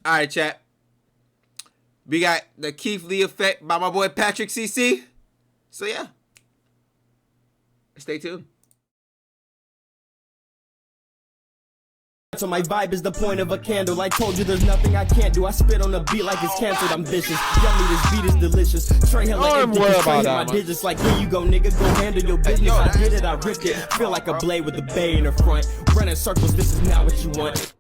All right, chat. We got the Keith Lee effect by my boy Patrick CC. So yeah, stay tuned. So my vibe is the point of a candle. I told you there's nothing I can't do. I spit on a beat like it's canceled. I'm vicious. Yummy, this beat is delicious. Trey hell like empty. Trey hit my digits like here you go, nigga. Go handle your business. I did it. I ripped it. Feel like a blade with a bay in the front. Running circles. This is not what you want.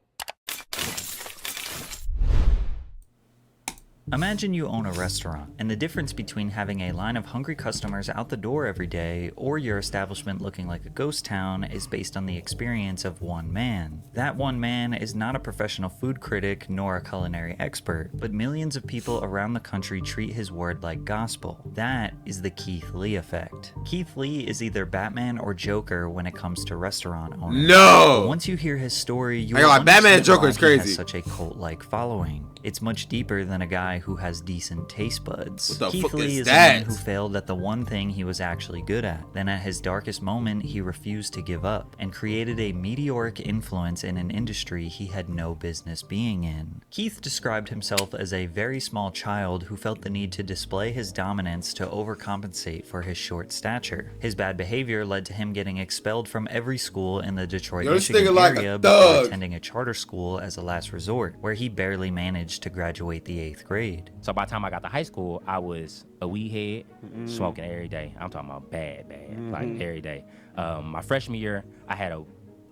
Imagine you own a restaurant, and the difference between having a line of hungry customers out the door every day or your establishment looking like a ghost town is based on the experience of one man. That one man is not a professional food critic nor a culinary expert, but millions of people around the country treat his word like gospel. That is the Keith Lee effect. Keith Lee is either Batman or Joker when it comes to restaurant owners. No! But once you hear his story, you I will got Batman and understand Joker why is he crazy. has such a cult-like following. It's much deeper than a guy who has decent taste buds. What the Keith fuck Lee is is that? a man who failed at the one thing he was actually good at. Then at his darkest moment, he refused to give up and created a meteoric influence in an industry he had no business being in. Keith described himself as a very small child who felt the need to display his dominance to overcompensate for his short stature. His bad behavior led to him getting expelled from every school in the Detroit, Michigan area before attending a charter school as a last resort, where he barely managed to graduate the 8th grade. So by the time I got to high school, I was a weed head, smoking every day. I'm talking about bad, like every day. My freshman year, I had a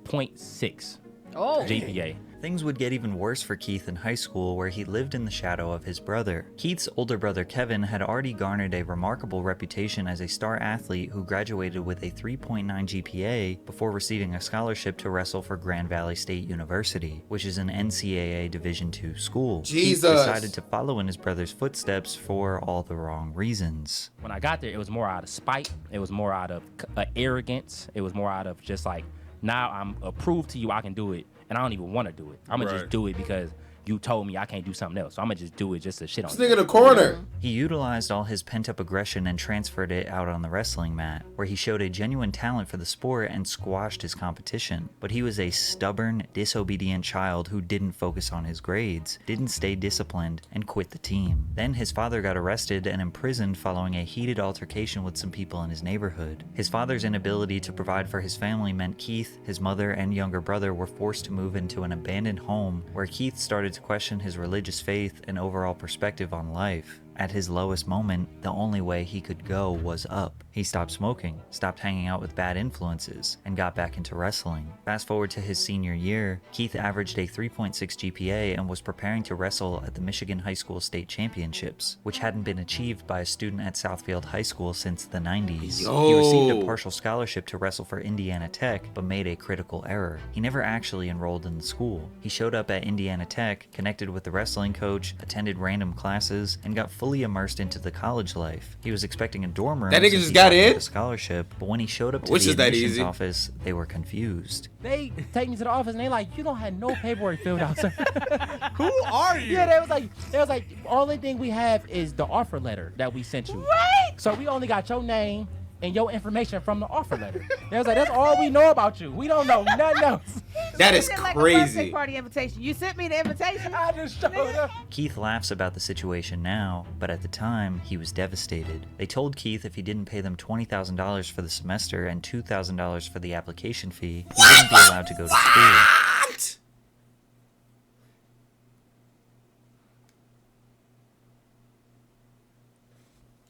0.6 GPA. Things would get even worse for Keith in high school, where he lived in the shadow of his brother. Keith's older brother Kevin had already garnered a remarkable reputation as a star athlete who graduated with a 3.9 GPA before receiving a scholarship to wrestle for Grand Valley State University, which is an NCAA Division II school. Jesus. Keith decided to follow in his brother's footsteps for all the wrong reasons. When I got there, it was more out of spite. It was more out of arrogance. It was more out of just like, now I'm approved to you, I can do it. And I don't even want to do it. I'm going to just do it because you told me I can't do something else. So I'm going to just do it just to shit on you. This nigga in the corner. He utilized all his pent-up aggression and transferred it out on the wrestling mat, where he showed a genuine talent for the sport and squashed his competition. But he was a stubborn, disobedient child who didn't focus on his grades, didn't stay disciplined, and quit the team. Then his father got arrested and imprisoned following a heated altercation with some people in his neighborhood. His father's inability to provide for his family meant Keith, his mother, and younger brother were forced to move into an abandoned home, where Keith started to question his religious faith and overall perspective on life. At his lowest moment, the only way he could go was up. He stopped smoking, stopped hanging out with bad influences, and got back into wrestling. Fast forward to his senior year, Keith averaged a 3.6 GPA and was preparing to wrestle at the Michigan High School State Championships, which hadn't been achieved by a student at Southfield High School since the 90s. He received a partial scholarship to wrestle for Indiana Tech, but made a critical error. He never actually enrolled in the school. He showed up at Indiana Tech, connected with the wrestling coach, attended random classes, and got fully immersed into the college life. He was expecting a dorm room. That nigga just got in? A scholarship, but when he showed up to Which the is that admissions easy? office, they were confused. They take me to the office and they like, you don't have no paperwork filled out, sir. Who are you? Yeah, they was like, only thing we have is the offer letter that we sent you. Right? So we only got your name and your information from the offer letter. They was like, that's all we know about you. We don't know nothing else. That is Like a crazy. birthday party invitation. You sent me the invitation. I just showed up. Keith laughs about the situation now, but at the time, he was devastated. They told Keith if he didn't pay them $20,000 for the semester and $2,000 for the application fee, he wouldn't be allowed to go to school. What?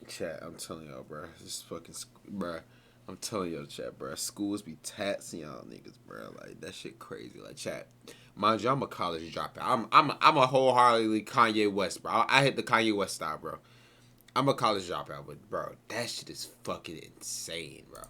Chat, I'm telling y'all, bro. This fucking, bro. I'm telling y'all, chat, bro. Schools be taxing y'all niggas, bro. Like, that shit crazy. Like, chat. Mind you, I'm a college dropout. I'm a wholeheartedly Kanye West, bro. I hit the Kanye West style, bro. I'm a college dropout, but, bro, that shit is fucking insane, bro.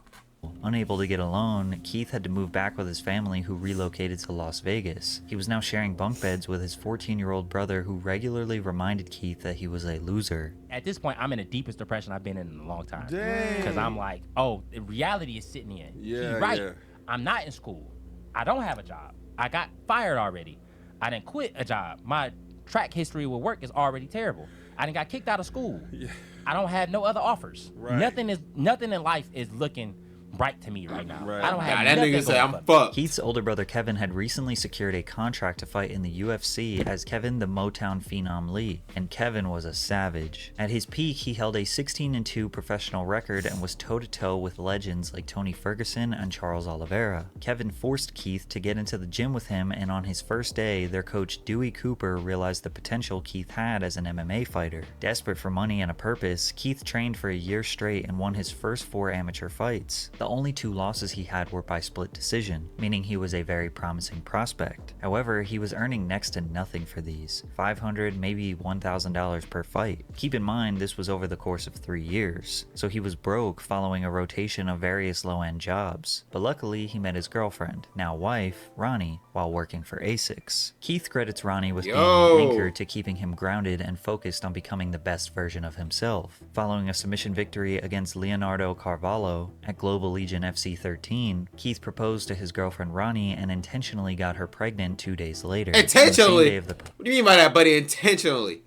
Unable to get a loan, Keith had to move back with his family, who relocated to Las Vegas. He was now sharing bunk beds with his 14-year-old brother, who regularly reminded Keith that he was a loser. At this point, I'm in the deepest depression I've been in a long time. Dang. Because I'm like, oh, the reality is sitting in. Yeah, He's right. yeah. I'm not in school. I don't have a job. I got fired already. I didn't quit a job. My track history with work is already terrible. I done got kicked out of school. Yeah. I don't have no other offers. Right. Nothing in life is looking bright to me right now. Right. I don't have That nothing nigga say going I'm for me. fucked. Keith's older brother Kevin had recently secured a contract to fight in the UFC as Kevin the Motown Phenom Lee, and Kevin was a savage. At his peak, he held a 16-2 professional record and was toe-to-toe with legends like Tony Ferguson and Charles Oliveira. Kevin forced Keith to get into the gym with him, and on his first day, their coach Dewey Cooper realized the potential Keith had as an MMA fighter. Desperate for money and a purpose, Keith trained for a year straight and won his first 4 amateur fights. The only 2 losses he had were by split decision, meaning he was a very promising prospect. However, he was earning next to nothing for these, $500, maybe $1,000 per fight. Keep in mind, this was over the course of 3 years, so he was broke following a rotation of various low-end jobs. But luckily, he met his girlfriend, now wife, Ronnie, while working for ASICS. Keith credits Ronnie with being an anchor to keeping him grounded and focused on becoming the best version of himself. Following a submission victory against Leonardo Carvalho at Global Legion FC 13, Keith proposed to his girlfriend Ronnie and intentionally got her pregnant 2 days later. Intentionally? What do you mean by that, buddy? Intentionally?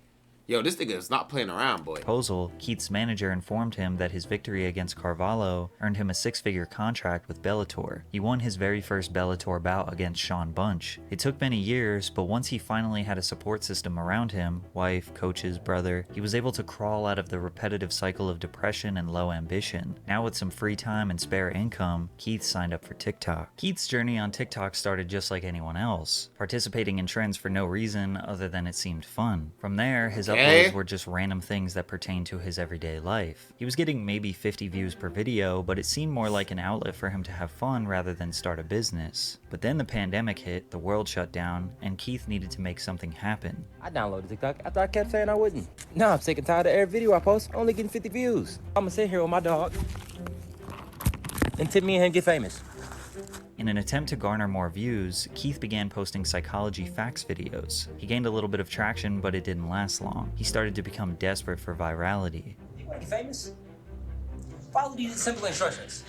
Yo, this nigga is not playing around, boy. Proposal, Keith's manager informed him that his victory against Carvalho earned him a 6-figure contract with Bellator. He won his very first Bellator bout against Sean Bunch. It took many years, but once he finally had a support system around him, wife, coaches, brother, he was able to crawl out of the repetitive cycle of depression and low ambition. Now with some free time and spare income, Keith signed up for TikTok. Keith's journey on TikTok started just like anyone else, participating in trends for no reason other than it seemed fun. From there, his uploads were just random things that pertained to his everyday life. He was getting maybe 50 views per video, but it seemed more like an outlet for him to have fun rather than start a business. But then the pandemic hit, the world shut down, and Keith needed to make something happen. I downloaded TikTok after I kept saying I wouldn't. Now I'm sick and tired of every video I post only getting 50 views. I'm gonna sit here with my dog and tip me and him get famous. In an attempt to garner more views, Keith began posting psychology facts videos. He gained a little bit of traction, but it didn't last long. He started to become desperate for virality. You wanna get famous? Follow these simple instructions.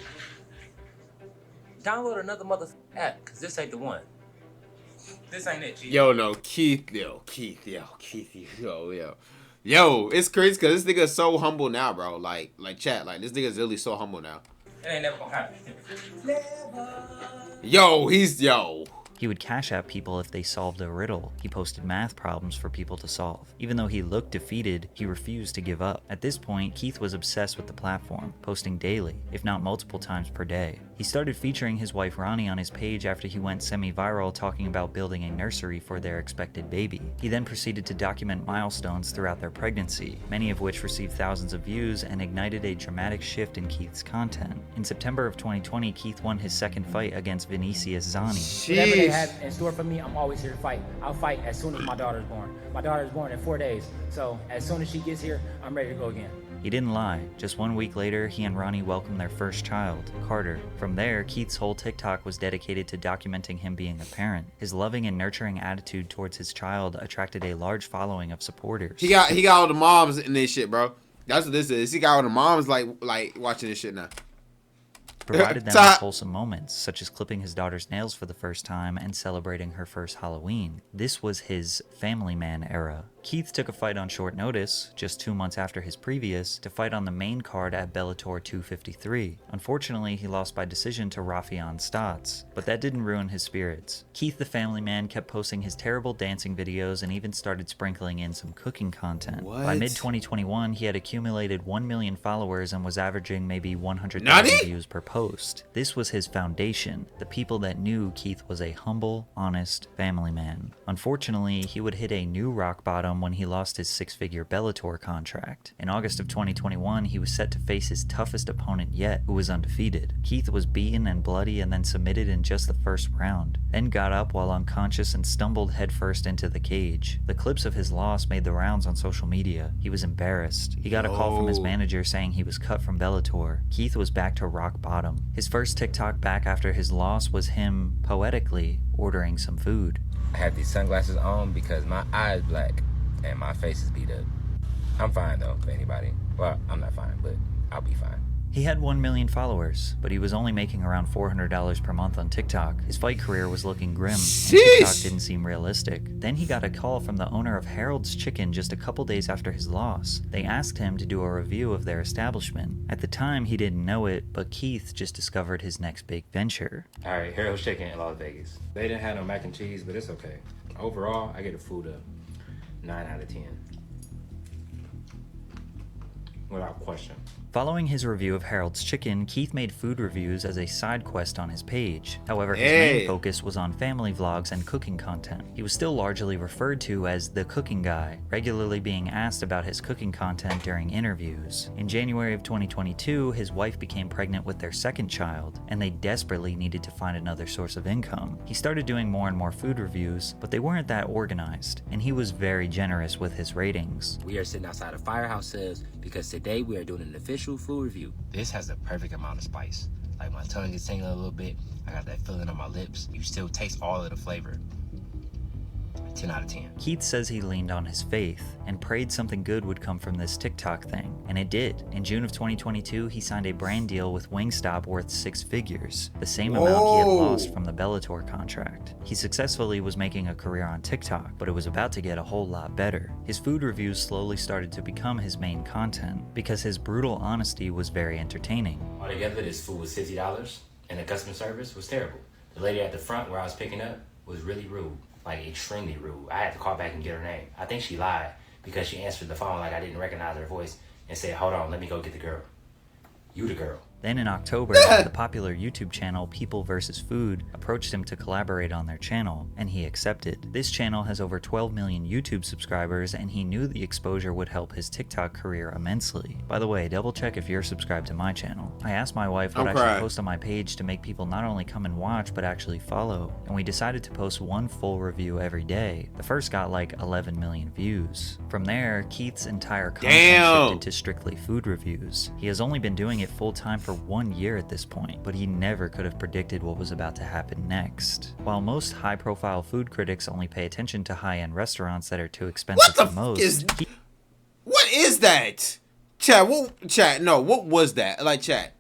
Download another app, cause this ain't the one. This ain't it, G. Yo, Keith, Yo, it's crazy because this nigga is so humble now, bro. Like chat, like this nigga is really so humble now. It ain't never gonna happen. Yo. He would cash out people if they solved a riddle. He posted math problems for people to solve. Even though he looked defeated, he refused to give up. At this point, Keith was obsessed with the platform, posting daily, if not multiple times per day. He started featuring his wife Ronnie on his page after he went semi-viral talking about building a nursery for their expected baby. He then proceeded to document milestones throughout their pregnancy, many of which received thousands of views and ignited a dramatic shift in Keith's content. In September of 2020, Keith won his second fight against Vinicius Zani. Whatever they have in store for me, I'm always here to fight. I'll fight as soon as my daughter's born. My daughter's born in 4 days, so as soon as she gets here, I'm ready to go again. He didn't lie. Just 1 week later, he and Ronnie welcomed their first child, Carter. From there, Keith's whole TikTok was dedicated to documenting him being a parent. His loving and nurturing attitude towards his child attracted a large following of supporters. He got all the moms in this shit, bro. That's what this is. He got all the moms like watching this shit now. Provided them with wholesome moments, such as clipping his daughter's nails for the first time and celebrating her first Halloween. This was his family man era. Keith took a fight on short notice, just 2 months after his previous, to fight on the main card at Bellator 253. Unfortunately, he lost by decision to Rafion Stotts, but that didn't ruin his spirits. Keith the family man kept posting his terrible dancing videos and even started sprinkling in some cooking content. By mid-2021, he had accumulated 1 million followers and was averaging maybe 100,000 views per post. This was his foundation, the people that knew Keith was a humble, honest family man. Unfortunately, he would hit a new rock bottom when he lost his 6-figure Bellator contract. In August of 2021, he was set to face his toughest opponent yet, who was undefeated. Keith was beaten and bloody and then submitted in just the first round, then got up while unconscious and stumbled headfirst into the cage. The clips of his loss made the rounds on social media. He was embarrassed. He got a call from his manager saying he was cut from Bellator. Keith was back to rock bottom. His first TikTok back after his loss was him, poetically, ordering some food. I have these sunglasses on because my eye is black and my face is beat up. I'm fine though, for anybody. Well, I'm not fine, but I'll be fine. He had 1 million followers, but he was only making around $400 per month on TikTok. His fight career was looking grim, and TikTok didn't seem realistic. Then he got a call from the owner of Harold's Chicken just a couple days after his loss. They asked him to do a review of their establishment. At the time, he didn't know it, but Keith just discovered his next big venture. All right, Harold's Chicken in Las Vegas. They didn't have no mac and cheese, but it's okay. Overall, I get the food a 9 out of 10. Without question. Following his review of Harold's Chicken, Keith made food reviews as a side quest on his page. However, his main focus was on family vlogs and cooking content. He was still largely referred to as the cooking guy, regularly being asked about his cooking content during interviews. In January of 2022, his wife became pregnant with their second child, and they desperately needed to find another source of income. He started doing more and more food reviews, but they weren't that organized, and he was very generous with his ratings. We are sitting outside of Firehouse Sales because today we are doing an official food review. This has the perfect amount of spice. Like my tongue is tingling a little bit. I got that feeling on my lips. You still taste all of the flavor. 10 out of 10. Keith says he leaned on his faith and prayed something good would come from this TikTok thing, and it did. In June of 2022, he signed a brand deal with Wingstop worth 6 figures, the same amount he had lost from the Bellator contract. He successfully was making a career on TikTok, but it was about to get a whole lot better. His food reviews slowly started to become his main content because his brutal honesty was very entertaining. Altogether, this food was $50, and the customer service was terrible. The lady at the front where I was picking up was really rude. Like, extremely rude. I had to call back and get her name. I think she lied because she answered the phone like I didn't recognize her voice and said, hold on, let me go get the girl. You the girl. Then in October, the popular YouTube channel People vs. Food approached him to collaborate on their channel, and he accepted. This channel has over 12 million YouTube subscribers, and he knew the exposure would help his TikTok career immensely. By the way, double check if you're subscribed to my channel. I asked my wife what I should post on my page to make people not only come and watch, but actually follow, and we decided to post one full review every day. The first got like 11 million views. From there, Keith's entire content shifted to strictly food reviews. He has only been doing it full-time for 1 year at this point, but he never could have predicted what was about to happen next. While most high-profile food critics only pay attention to high-end restaurants that are too expensive for most, what is that? Chat, what was that? Like, chat,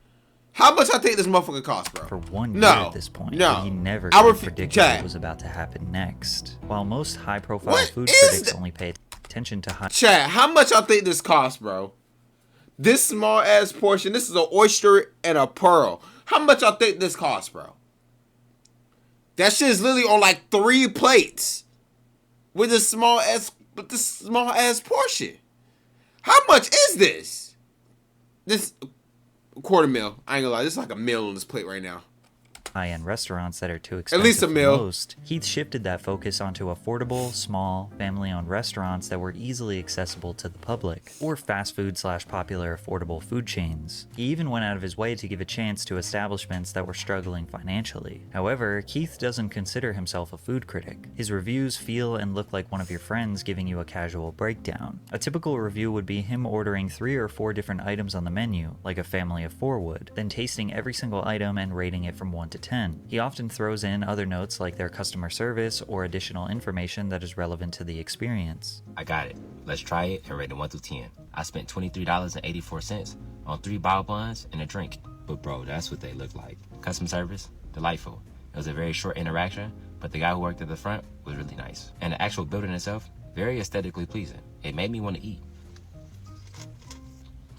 how much I think this motherfucker cost, bro? For 1 year at this point, but he never could have predicted what was about to happen next. While most high-profile food critics only pay attention to Chat, how much I think this cost, bro? This small ass portion, this is an oyster and a pearl. How much I think this costs, bro? That shit is literally on like 3 plates with this small ass portion. How much is this? This quarter mil. I ain't gonna lie, this is like a meal on this plate right now. High-end restaurants that are too expensive at least a meal. For most, Keith shifted that focus onto affordable, small, family-owned restaurants that were easily accessible to the public, or fast food / popular affordable food chains. He even went out of his way to give a chance to establishments that were struggling financially. However, Keith doesn't consider himself a food critic. His reviews feel and look like one of your friends giving you a casual breakdown. A typical review would be him ordering 3 or 4 different items on the menu, like a family of 4 would, then tasting every single item and rating it from 1 to 10. He often throws in other notes like their customer service or additional information that is relevant to the experience. I got it. Let's try it and rate it 1 through 10. I spent $23.84 on 3 bao buns and a drink. But bro, that's what they look like. Customer service, delightful. It was a very short interaction, but the guy who worked at the front was really nice. And the actual building itself, very aesthetically pleasing. It made me want to eat.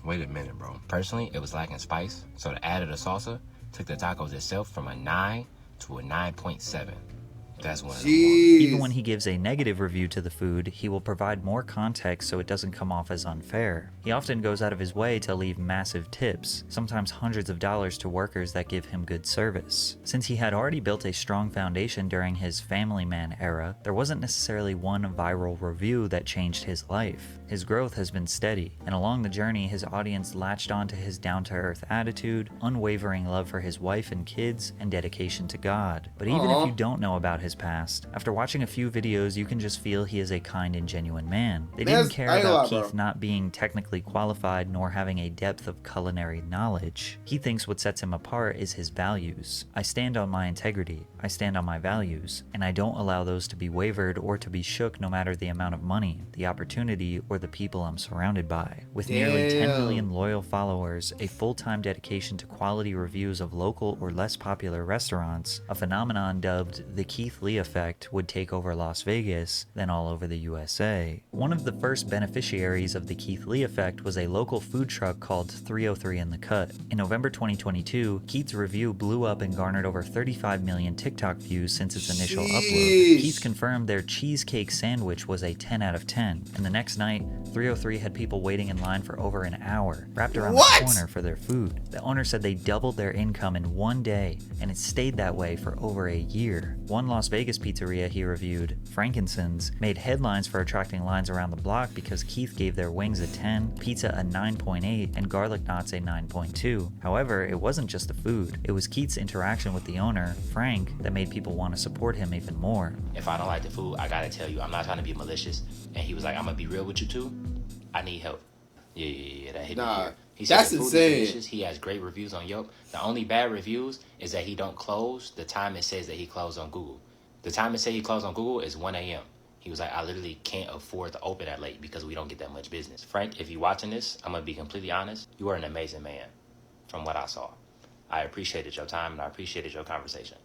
Wait a minute, bro. Personally, it was lacking spice, so the add of the salsa took the tacos itself from a 9 to a 9.7. That's one of them. Even when he gives a negative review to the food, he will provide more context so it doesn't come off as unfair. He often goes out of his way to leave massive tips, sometimes hundreds of dollars, to workers that give him good service. Since he had already built a strong foundation during his family man era, there wasn't necessarily one viral review that changed his life. His growth has been steady, and along the journey his audience latched onto his down-to-earth attitude, unwavering love for his wife and kids, and dedication to God. But even if you don't know about his past, after watching a few videos you can just feel he is a kind and genuine man. They didn't care about Keith not being technically qualified nor having a depth of culinary knowledge. He thinks what sets him apart is his values. I stand on my integrity. I stand on my values, and I don't allow those to be wavered or to be shook no matter the amount of money, the opportunity, or the people I'm surrounded by. With nearly 10 million loyal followers, a full-time dedication to quality reviews of local or less popular restaurants, a phenomenon dubbed the Keith Lee effect would take over Las Vegas, then all over the USA. One of the first beneficiaries of the Keith Lee effect was a local food truck called 303 in the Cut. In November 2022, Keith's review blew up and garnered over 35 million TikTok views since its initial upload. Keith confirmed their cheesecake sandwich was a 10 out of 10, and the next night, 303 had people waiting in line for over an hour, wrapped around the corner for their food. The owner said they doubled their income in one day, and it stayed that way for over a year. One Las Vegas pizzeria he reviewed, Frankincense, made headlines for attracting lines around the block because Keith gave their wings a 10, pizza a 9.8, and garlic knots a 9.2. However, it wasn't just the food. It was Keith's interaction with the owner, Frank, that made people want to support him even more. If I don't like the food, I gotta tell you, I'm not trying to be malicious. And he was like, I'm gonna be real with you too. I need help. Yeah, that hit me here. He said that's the food is insane. delicious. He has great reviews on Yelp. The only bad reviews is that he don't close the time it says that he closed on Google. The time it says he closed on Google is 1 a.m. He was like, I literally can't afford to open that late because we don't get that much business. Frank, if you're watching this, I'm gonna be completely honest. You are an amazing man from what I saw. I appreciated your time and I appreciated your conversation.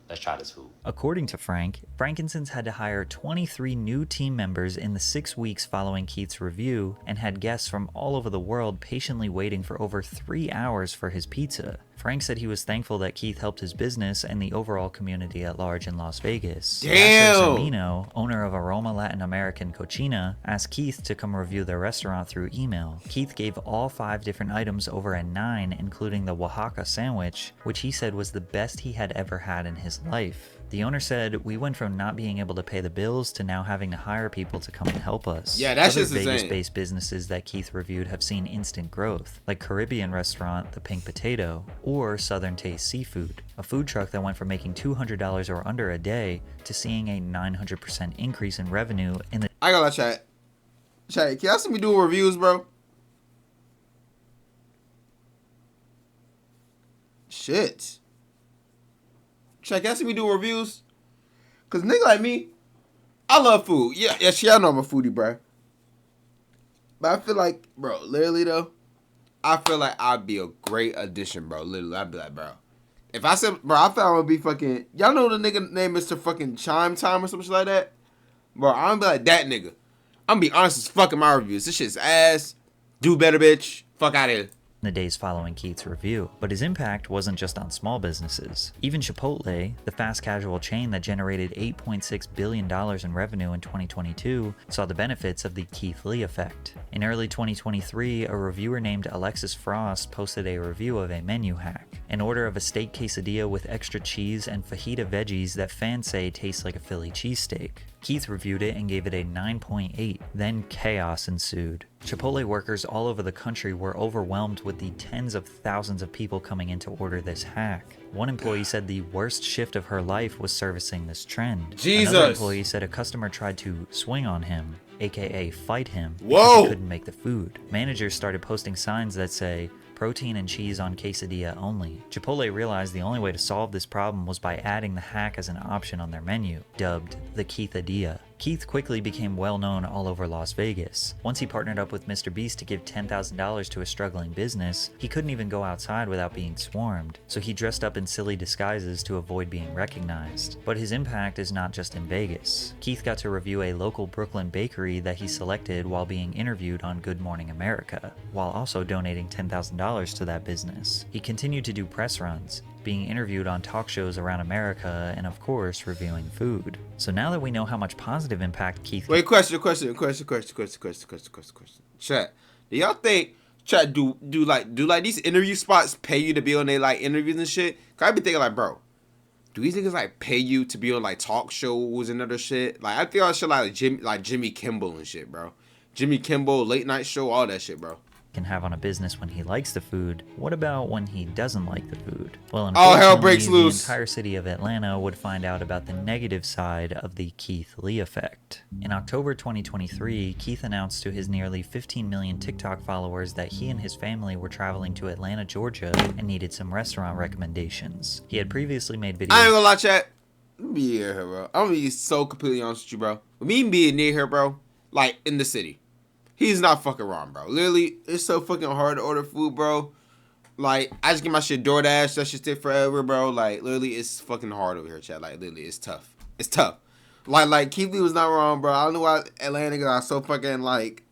Let's try this food. According to Frank, Frankincense had to hire 23 new team members in the 6 weeks following Keith's review and had guests from all over the world patiently waiting for over 3 hours for his pizza. Frank said he was thankful that Keith helped his business and the overall community at large in Las Vegas. Damn! Zermino, owner of Aroma Latin American Cochina, asked Keith to come review their restaurant through email. Keith gave all 5 different items over a 9, including the Oaxaca sandwich, which he said was the best he had ever had in his life. The owner said, we went from not being able to pay the bills to now having to hire people to come and help us. Yeah, that's Other just insane. Vegas-based businesses that Keith reviewed have seen instant growth, like Caribbean restaurant The Pink Potato, or Southern Taste Seafood, a food truck that went from making $200 or under a day to seeing a 900% increase in revenue in the... I gotta chat. Chat, can y'all see me doing reviews, bro? Shit. Check, y'all see me do reviews? Cause nigga like me, I love food. Yeah, y'all know I'm a foodie, bro. But I feel like, bro, literally though, I feel like I'd be a great addition, bro. Literally, I'd be like, bro. If I said, bro, I thought I would be fucking, y'all know the nigga named Mr. fucking Chime Time or some shit like that? Bro, I'm gonna be like that nigga. I'm gonna be honest as fuck in my reviews. This shit's ass. Do better, bitch. Fuck out of here. the days following Keith's review. But his impact wasn't just on small businesses. Even Chipotle, the fast casual chain that generated $8.6 billion in revenue in 2022, saw the benefits of the Keith Lee effect. In early 2023, a reviewer named Alexis Frost posted a review of a menu hack, an order of a steak quesadilla with extra cheese and fajita veggies that fans say tastes like a Philly cheesesteak. Keith reviewed it and gave it a 9.8. Then chaos ensued. Chipotle workers all over the country were overwhelmed with the tens of thousands of people coming in to order this hack. One employee said the worst shift of her life was servicing this trend. Jesus! Another employee said a customer tried to swing on him, aka fight him, because Whoa! he couldn't make the food. Managers started posting signs that say, protein and cheese on quesadilla only. Chipotle realized the only way to solve this problem was by adding the hack as an option on their menu, dubbed the Keithadilla. Keith quickly became well known all over Las Vegas. Once he partnered up with Mr. Beast to give $10,000 to a struggling business, he couldn't even go outside without being swarmed, so he dressed up in silly disguises to avoid being recognized. But his impact is not just in Vegas. Keith got to review a local Brooklyn bakery that he selected while being interviewed on Good Morning America, while also donating $10,000 to that business. He continued to do press runs, being interviewed on talk shows around America, and of course, reviewing food. So now that we know how much positive impact Keith... Wait, question. Chat, do y'all think, chat, do like these interview spots pay you to be on their like interviews and shit? Cause I be thinking like, bro, do these niggas like pay you to be on like talk shows and other shit? Like I feel like shit like Jimmy Kimmel and shit, bro. Jimmy Kimmel, late night show, all that shit, bro. Can have on a business when he likes the food. What about when he doesn't like the food? Well, all hell unfortunately, breaks loose. The entire city of Atlanta would find out about the negative side of the Keith Lee effect. In October 2023, Keith announced to his nearly 15 million TikTok followers that he and his family were traveling to Atlanta, Georgia, and needed some restaurant recommendations. He had previously made videos... I ain't gonna lie, chat. be near her, bro. I'm gonna be so completely honest with you, bro. With me being near her, bro, like in the city, he's not fucking wrong, bro. Literally, it's so fucking hard to order food, bro. Like, I just get my shit DoorDash. That shit take forever, bro. Like, literally, it's fucking hard over here, chat. Like, literally, it's tough. It's tough. Like Keith Lee was not wrong, bro. I don't know why Atlanta got so fucking like.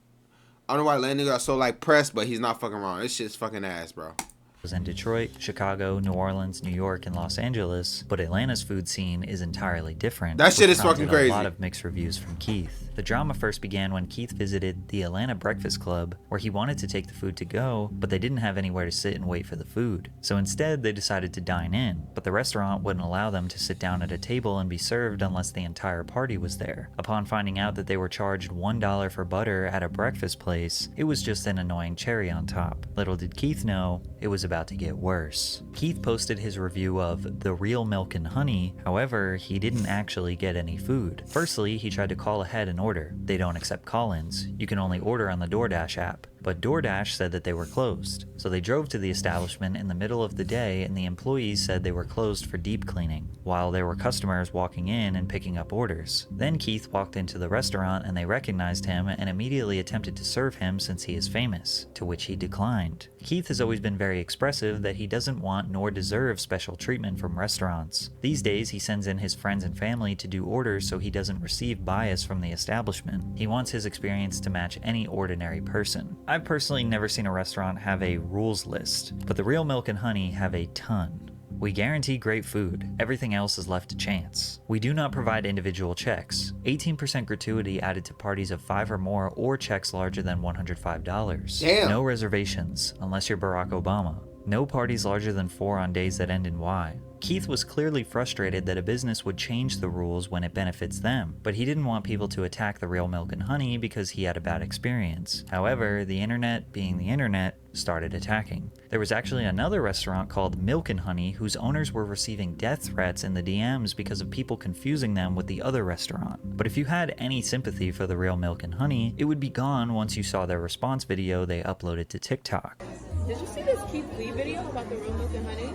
I don't know why Atlanta got so like pressed, but he's not fucking wrong. This shit's fucking ass, bro. Was in Detroit, Chicago, New Orleans, New York, and Los Angeles, but Atlanta's food scene is entirely different. That shit which is fucking prompted crazy. A lot of mixed reviews from Keith. The drama first began when Keith visited the Atlanta Breakfast Club, where he wanted to take the food to go, but they didn't have anywhere to sit and wait for the food. So instead, they decided to dine in, but the restaurant wouldn't allow them to sit down at a table and be served unless the entire party was there. Upon finding out that they were charged $1 for butter at a breakfast place, it was just an annoying cherry on top. Little did Keith know, it was about to get worse. Keith posted his review of The Real Milk and Honey, however, he didn't actually get any food. Firstly, he tried to call ahead and order. They don't accept call-ins. You can only order on the DoorDash app. But DoorDash said that they were closed. So they drove to the establishment in the middle of the day and the employees said they were closed for deep cleaning, while there were customers walking in and picking up orders. Then Keith walked into the restaurant and they recognized him and immediately attempted to serve him since he is famous, to which he declined. Keith has always been very expressive that he doesn't want nor deserve special treatment from restaurants. These days he sends in his friends and family to do orders so he doesn't receive bias from the establishment. He wants his experience to match any ordinary person. I've personally never seen a restaurant have a rules list, but the Real Milk and Honey have a ton. We guarantee great food. Everything else is left to chance. We do not provide individual checks. 18% gratuity added to parties of 5 or more or checks larger than $105. Damn. No reservations, unless you're Barack Obama. No parties larger than 4 on days that end in Y. Keith was clearly frustrated that a business would change the rules when it benefits them, but he didn't want people to attack the Real Milk and Honey because he had a bad experience. However, the internet, being the internet, started attacking. There was actually another restaurant called Milk and Honey whose owners were receiving death threats in the DMs because of people confusing them with the other restaurant. But if you had any sympathy for the Real Milk and Honey, it would be gone once you saw their response video they uploaded to TikTok. Did you see this Keith Lee video about the Real Milk and Honey?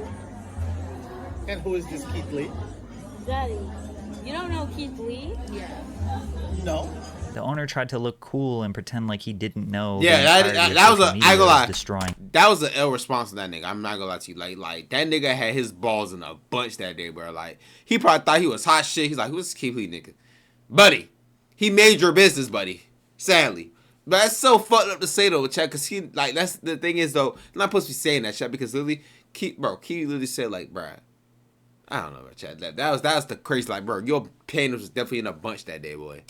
And who is this Keith Lee? Daddy, you don't know Keith Lee? Yeah. No. The owner tried to look cool and pretend like he didn't know. Yeah, that was a. I ain't gonna lie. Destroying. That was an ill response to that nigga. I'm not gonna lie to you. Like that nigga had his balls in a bunch that day, bro. Like he probably thought he was hot shit. He's like, who's this Keith Lee nigga, buddy? He made your business, buddy. Sadly. But that's so fucked up to say though, chat. Cause he like that's the thing is though. I'm not supposed to be saying that, chat, because literally, Keith literally said like, bro. I don't know, Chad. That was the crazy. Like, bro, your pain was definitely in a bunch that day, boy.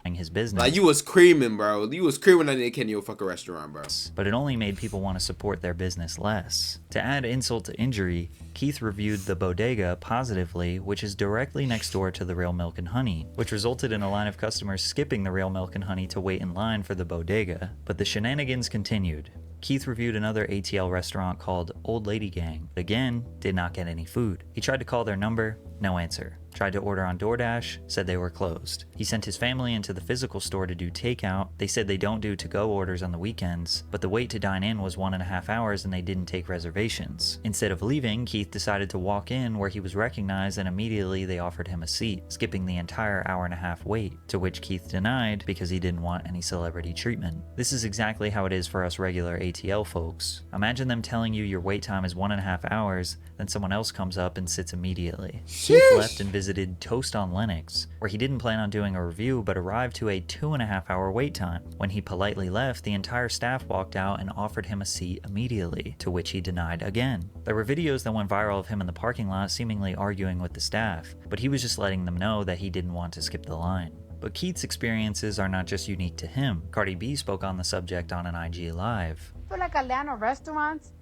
His business. Like, you was creaming, bro. You was creaming that nigga in your fucking restaurant, bro. But it only made people want to support their business less. To add insult to injury, Keith reviewed the bodega positively, which is directly next door to the Real Milk and Honey, which resulted in a line of customers skipping the Real Milk and Honey to wait in line for the bodega. But the shenanigans continued. Keith reviewed another ATL restaurant called Old Lady Gang, but again, did not get any food. He tried to call their number, no answer. Tried to order on DoorDash, said they were closed. He sent his family into the physical store to do takeout. They said they don't do to-go orders on the weekends, but the wait to dine in was 1.5 hours and they didn't take reservations. Instead of leaving, Keith decided to walk in where he was recognized and immediately they offered him a seat, skipping the entire 1.5-hour wait, to which Keith denied because he didn't want any celebrity treatment. This is exactly how it is for us regular ATL folks. Imagine them telling you your wait time is 1.5 hours, then someone else comes up and sits immediately. Keith left and visited Toast on Lennox, where he didn't plan on doing a review but arrived to a 2.5-hour wait time. When he politely left, the entire staff walked out and offered him a seat immediately, to which he denied again. There were videos that went viral of him in the parking lot seemingly arguing with the staff, but he was just letting them know that he didn't want to skip the line. But Keith's experiences are not just unique to him. Cardi B spoke on the subject on an IG Live. I feel like Atlanta restaurants,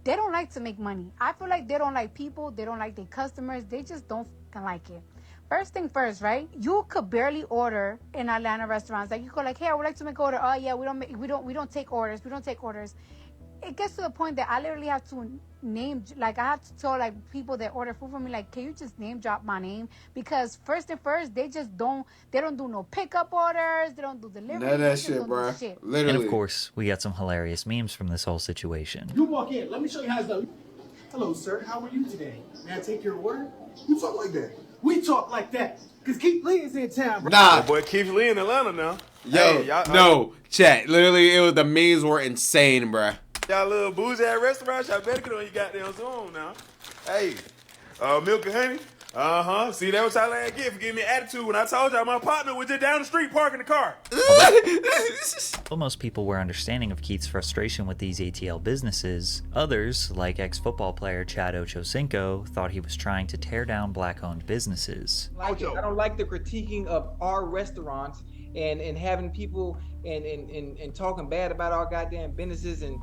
they don't like to make money. I feel like they don't like people, they don't like their customers, they just don't fucking like it. First thing first, right? You could barely order in Atlanta restaurants. Like you go like, hey, I would like to make an order. Oh yeah, we don't take orders. We don't take orders. It gets to the point that I literally have to name, like I have to tell like people that order food from me, like, can you just name drop my name? Because first and first, they don't do no pickup orders. They don't do delivery. None of that shit, bro. Literally. And of course, we got some hilarious memes from this whole situation. You walk in. Let me show you how it's done. Hello, sir. How are you today? May I take your order? You talk like that. We talk like that. Because Keith Lee is in town, bro. Nah. That boy Keith Lee in Atlanta now. Yo, hey, no, chat. Literally, it was the memes were insane, bruh. Y'all little bougie at restaurants, y'all better get on your goddamn Zoom now. Hey, milk and honey. See, that was y'all last get for giving me attitude when I told y'all my partner was just down the street parking the car. While most people were understanding of Keith's frustration with these ATL businesses, others, like ex-football player Chad Ochocinco, thought he was trying to tear down black-owned businesses. I don't like the critiquing of our restaurants and having people and talking bad about our goddamn businesses and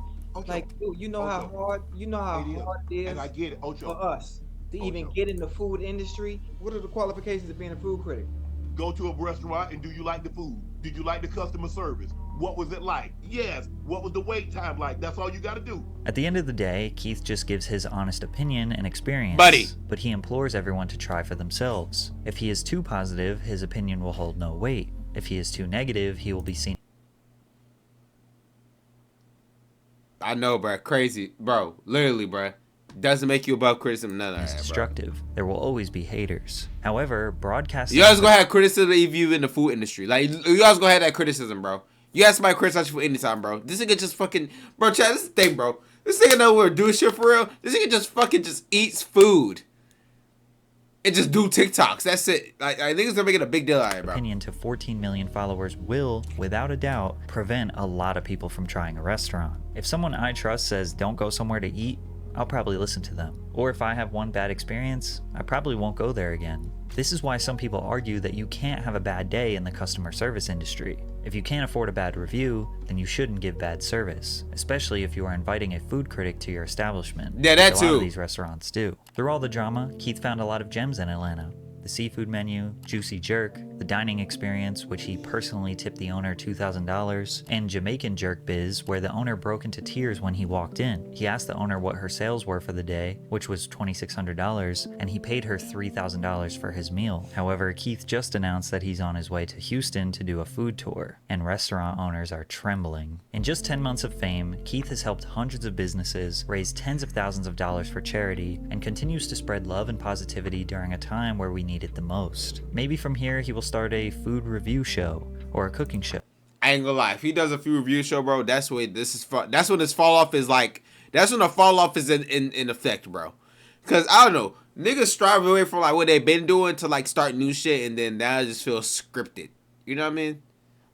like, dude, you know how hard it is, and I get it, for us to even get in the food industry. What are the qualifications of being a food critic? Go to a restaurant and do you like the food? Did you like the customer service? What was it like? Yes. What was the wait time like? That's all you got to do. At the end of the day, Keith just gives his honest opinion and experience. Buddy. But he implores everyone to try for themselves. If he is too positive, his opinion will hold no weight. If he is too negative, he will be seen. I know, bro. Crazy. Bro, literally, bro. Doesn't make you above criticism, none of that, destructive. Bro. There will always be haters. However, broadcasting... You guys gonna have criticism if you in the food industry. Like, you guys gonna have that criticism, bro. You ask somebody criticize you for any time, bro. This nigga just fucking... Bro, Chad, this is the thing, bro. This nigga know we're doing shit for real. This nigga just fucking just eats food. And just do TikToks. That's it. Like, I think it's making a big deal out of it, bro. Opinion to 14 million followers will, without a doubt, prevent a lot of people from trying a restaurant. If someone I trust says don't go somewhere to eat, I'll probably listen to them. Or if I have one bad experience, I probably won't go there again. This is why some people argue that you can't have a bad day in the customer service industry. If you can't afford a bad review, then you shouldn't give bad service, especially if you are inviting a food critic to your establishment. Yeah, that too. A lot of these restaurants do. Through all the drama, Keith found a lot of gems in Atlanta. The seafood menu, juicy jerk, the dining experience, which he personally tipped the owner $2,000, and Jamaican jerk biz, where the owner broke into tears when he walked in. He asked the owner what her sales were for the day, which was $2,600, and he paid her $3,000 for his meal. However, Keith just announced that he's on his way to Houston to do a food tour, and restaurant owners are trembling. In just 10 months of fame, Keith has helped hundreds of businesses, raised tens of thousands of dollars for charity, and continues to spread love and positivity during a time where we need it the most. Maybe from here he will start a food review show or a cooking show. I ain't gonna lie, if he does a food review show, bro, that's when this fall off is like, that's when the fall off is in effect, bro. Cause I don't know, niggas strive away from like what they've been doing to like start new shit, and then that just feels scripted. You know what I mean?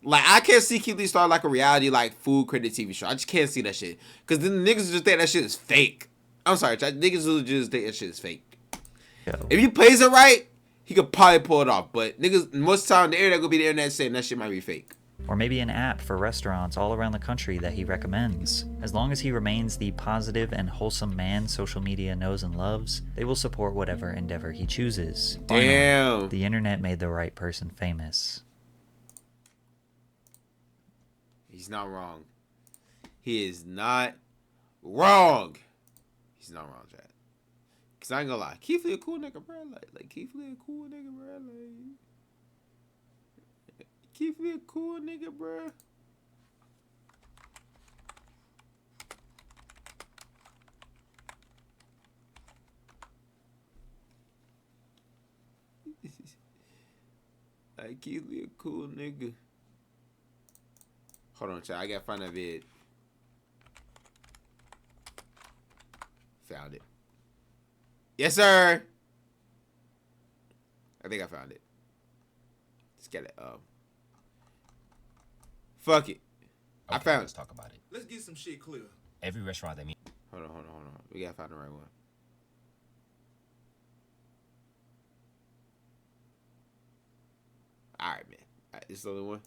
Like, I can't see Keith Lee start like a reality like food critic TV show. I just can't see that shit. Cause then the niggas just think that shit is fake. I'm sorry, niggas just think that shit is fake. If he plays it right, he could probably pull it off, but niggas, most of the time, the internet gonna be the internet saying that shit might be fake. Or maybe an app for restaurants all around the country that he recommends. As long as he remains the positive and wholesome man social media knows and loves, they will support whatever endeavor he chooses. Damn. Finally, the internet made the right person famous. He's not wrong. He is not wrong. He's not wrong, Chad. Cause I ain't gonna lie, Keith Lee a cool nigga, bro. Like Keith Lee a cool nigga, bro. Like Keith Lee a cool nigga, bro. Like Keith Lee a cool nigga. Hold on, Chad. I gotta find that vid. Found it. Yes, sir. I think I found it. Let's get it. Fuck it. Okay, I found let's it. talk about it. Let's get some shit clear. Every restaurant that Hold on. We gotta find the right one. Alright, man. Alright, this is the other one.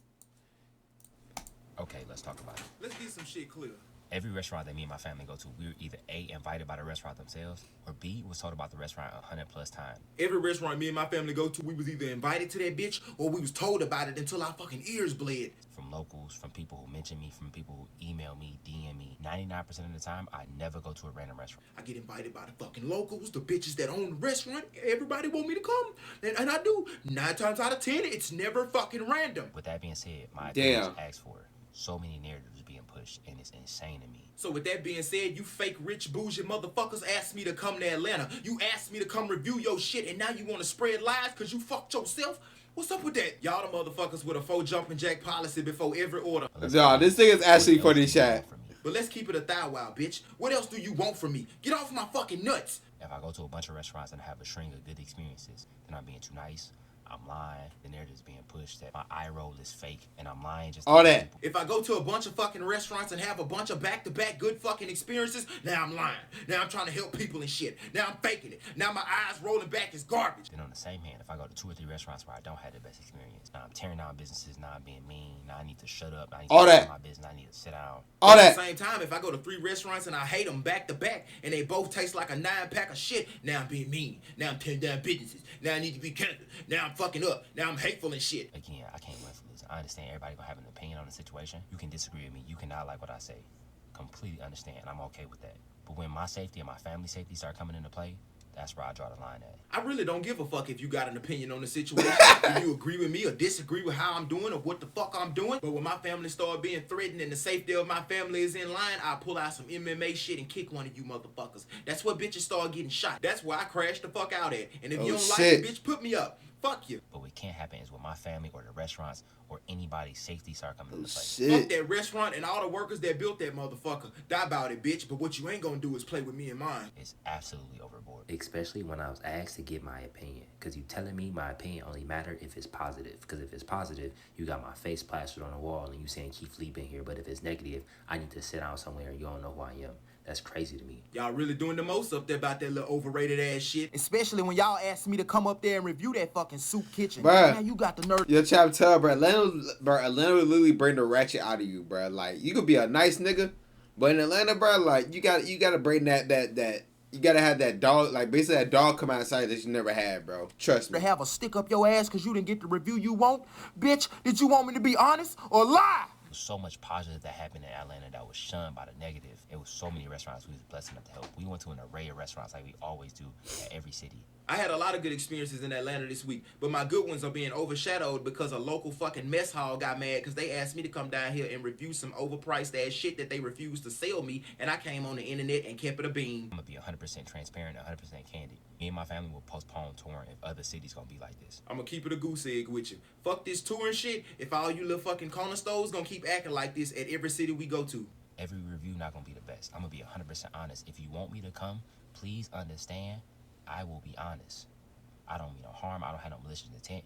Okay, let's talk about it. Let's get some shit clear. Every restaurant that me and my family go to, we were either A, invited by the restaurant themselves, or B, was told about the restaurant 100+ times. Every restaurant me and my family go to, we was either invited to that bitch or we was told about it until our fucking ears bled. From locals, from people who mention me, from people who email me, DM me. 99% of the time, I never go to a random restaurant. I get invited by the fucking locals, the bitches that own the restaurant. Everybody want me to come, and I do. 9 times out of 10, it's never fucking random. With that being said, my Damn. attendants asked for it. So many narratives being pushed, and it's insane to me. So with that being said, you fake rich bougie motherfuckers asked me to come to Atlanta. You asked me to come review your shit, and now you want to spread lies because you fucked yourself? What's up with that? Y'all the motherfuckers with a 4 jumping jack policy before every order. Nah, this thing is actually funny, chat. But let's keep it a thou wow, bitch. What else do you want from me? Get off my fucking nuts. If I go to a bunch of restaurants and have a string of good experiences, then I'm being too nice, I'm lying, the narrative's being pushed that my eye roll is fake, and I'm lying just all that. If I go to a bunch of fucking restaurants and have a bunch of back-to-back good fucking experiences, now I'm lying. Now I'm trying to help people and shit. Now I'm faking it. Now my eyes rolling back is garbage. Then on the same hand, if I go to 2 or 3 restaurants where I don't have the best experience, now I'm tearing down businesses, now I'm being mean, now I need to shut up, I need all to that. my business, I need to sit down. All that. At the same time, if I go to 3 restaurants and I hate them back-to-back, and they both taste like a 9-pack of shit, now I'm being mean. Now I'm tearing down businesses. Now I need to be canceled. Now I'm fucking up. Now I'm hateful and shit. Again, I can't win for this. I understand everybody gonna have an opinion on the situation. You can disagree with me. You cannot like what I say. Completely understand. I'm okay with that. But when my safety and my family safety start coming into play, that's where I draw the line at. I really don't give a fuck if you got an opinion on the situation, if you agree with me or disagree with how I'm doing or what the fuck I'm doing. But when my family start being threatened and the safety of my family is in line, I pull out some MMA shit and kick one of you motherfuckers. That's where bitches start getting shot. That's where I crash the fuck out at. And if you don't like it, bitch, put me up. Fuck you. But what can't happen is with my family or the restaurants or anybody's safety start coming into play. Fuck that restaurant and all the workers that built that motherfucker. Die about it, bitch. But what you ain't gonna do is play with me and mine. It's absolutely overboard. Especially when I was asked to give my opinion. Because you telling me my opinion only matter if it's positive. Because if it's positive, you got my face plastered on the wall and you saying Keith Lee been here. But if it's negative, I need to sit down somewhere and you don't know who I am. That's crazy to me. Y'all really doing the most up there about that little overrated ass shit. Especially when y'all asked me to come up there and review that fucking soup kitchen. Bruh. Now you got the nerve. Yo, Chap, tell, bro. Atlanta will literally bring the ratchet out of you, bro. Like, you could be a nice nigga, but in Atlanta, bro, like, you gotta bring that. You gotta have that dog, like, basically that dog come outside that you never had, bro. Trust me. To have a stick up your ass because you didn't get the review you want? Bitch, did you want me to be honest or lie? There was so much positive that happened in Atlanta that was shunned by the negative. It was so many restaurants we was blessed enough to help. We went to an array of restaurants like we always do at every city. I had a lot of good experiences in Atlanta this week, but my good ones are being overshadowed because a local fucking mess hall got mad because they asked me to come down here and review some overpriced ass shit that they refused to sell me, and I came on the internet and kept it a bean. I'm gonna be 100% transparent, 100% candid. Me and my family will postpone touring if other cities gonna be like this. I'm gonna keep it a goose egg with you. Fuck this touring shit if all you little fucking corner stores gonna keep acting like this at every city we go to. Every review not gonna be the best. I'm gonna be 100% honest. If you want me to come, please understand, I will be honest. I don't mean no harm. I don't have no malicious intent.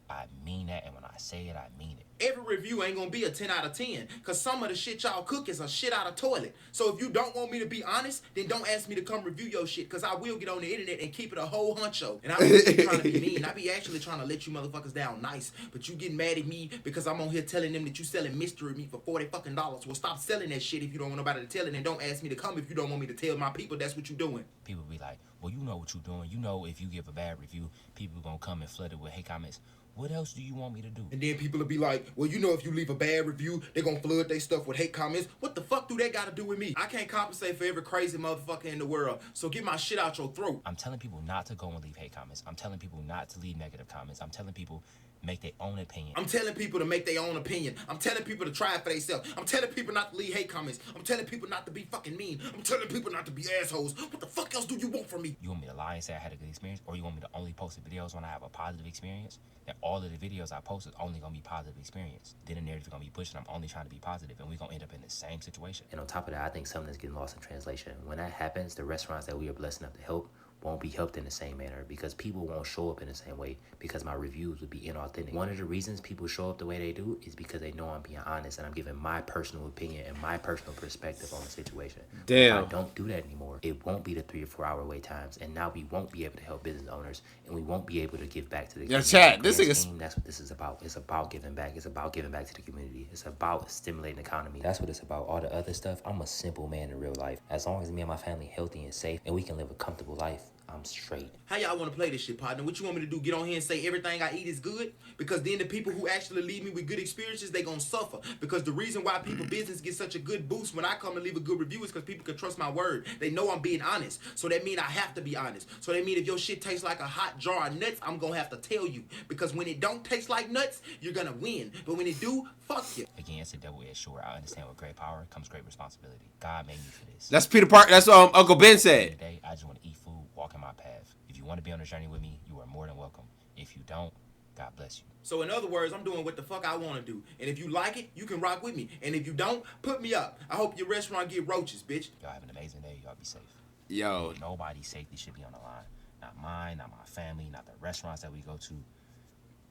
I mean that, and when I say it, I mean it. Every review ain't gonna be a 10 out of 10, because some of the shit y'all cook is a shit out of toilet. So if you don't want me to be honest, then don't ask me to come review your shit, because I will get on the internet and keep it a whole huncho. And I don't be trying to be mean. I be actually trying to let you motherfuckers down nice, but you getting mad at me because I'm on here telling them that you selling mystery meat for $40 fucking. Well, stop selling that shit if you don't want nobody to tell it, and don't ask me to come if you don't want me to tell my people that's what you doing. People be like, well, you know what you doing. You know if you give a bad review, people gonna come and flood it with hate comments. What else do you want me to do? And then people will be like, well, you know if you leave a bad review, they're gonna flood their stuff with hate comments. What the fuck do that gotta do with me? I can't compensate for every crazy motherfucker in the world, so get my shit out your throat. I'm telling people not to go and leave hate comments. I'm telling people not to leave negative comments. I'm telling people make their own opinion. I'm telling people to make their own opinion. I'm telling people to try it for themselves. I'm telling people not to leave hate comments. I'm telling people not to be fucking mean. I'm telling people not to be assholes. What the fuck else do you want from me? You want me to lie and say I had a good experience, or you want me to only post the videos when I have a positive experience? That all of the videos I post is only gonna be positive experience. Then the narrative is gonna be pushed and I'm only trying to be positive, and we're gonna end up in the same situation. And on top of that, I think something that's getting lost in translation. When that happens, the restaurants that we are blessed enough to help won't be helped in the same manner, because people won't show up in the same way, because my reviews would be inauthentic. One of the reasons people show up the way they do is because they know I'm being honest and I'm giving my personal opinion and my personal perspective on the situation. Damn. If I don't do that anymore, it won't be the 3 or 4 hour wait times, and now we won't be able to help business owners, and we won't be able to give back to the community. Chat, this is... That's what this is about. It's about giving back. It's about giving back to the community. It's about stimulating the economy. That's what it's about. All the other stuff, I'm a simple man in real life. As long as me and my family healthy and safe and we can live a comfortable life, I'm straight. How y'all want to play this shit, partner? What you want me to do? Get on here and say everything I eat is good? Because then the people who actually leave me with good experiences, they gonna suffer. Because the reason why people business get such a good boost when I come and leave a good review is because people can trust my word. They know I'm being honest. So that mean I have to be honest. So that mean if your shit tastes like a hot jar of nuts, I'm gonna have to tell you. Because when it don't taste like nuts, you're gonna win. But when it do, fuck you. Again, it's a double-edged sword. I understand with great power comes great responsibility. God made me for this. That's Peter Parker. That's Uncle Ben said. Today, I just want to eat food, walk in my path. If you want to be on a journey with me, you are more than welcome. If you don't, God bless you. So in other words, I'm doing what the fuck I want to do. And if you like it, you can rock with me. And if you don't, put me up. I hope your restaurant get roaches, bitch. Y'all have an amazing day. Y'all be safe. Yo. Nobody's safety should be on the line. Not mine, not my family, not the restaurants that we go to.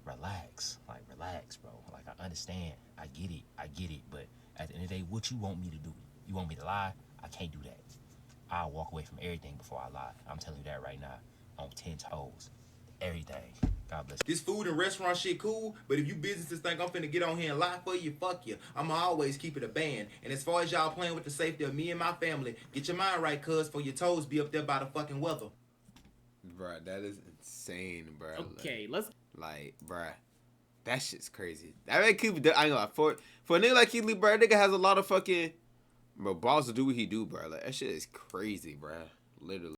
Relax. Like, relax, bro. Like, I understand. I get it. But at the end of the day, what you want me to do? You want me to lie? I can't do that. I'll walk away from everything before I lie. I'm telling you that right now. On 10 toes. Everything. God bless you. This food and restaurant shit cool, but if you businesses think I'm finna get on here and lie for you, fuck you. I'ma always keep it a band. And as far as y'all playing with the safety of me and my family, get your mind right, cuz, for your toes be up there by the fucking weather. Bruh, that is insane, bruh. Okay, let's... Like, bruh, that shit's crazy. That man keep, I ain't gonna lie, for a nigga like Keith Lee, bruh, nigga has a lot of fucking, bro, balls to do what he do, bruh. Like, that shit is crazy, bruh. Literally.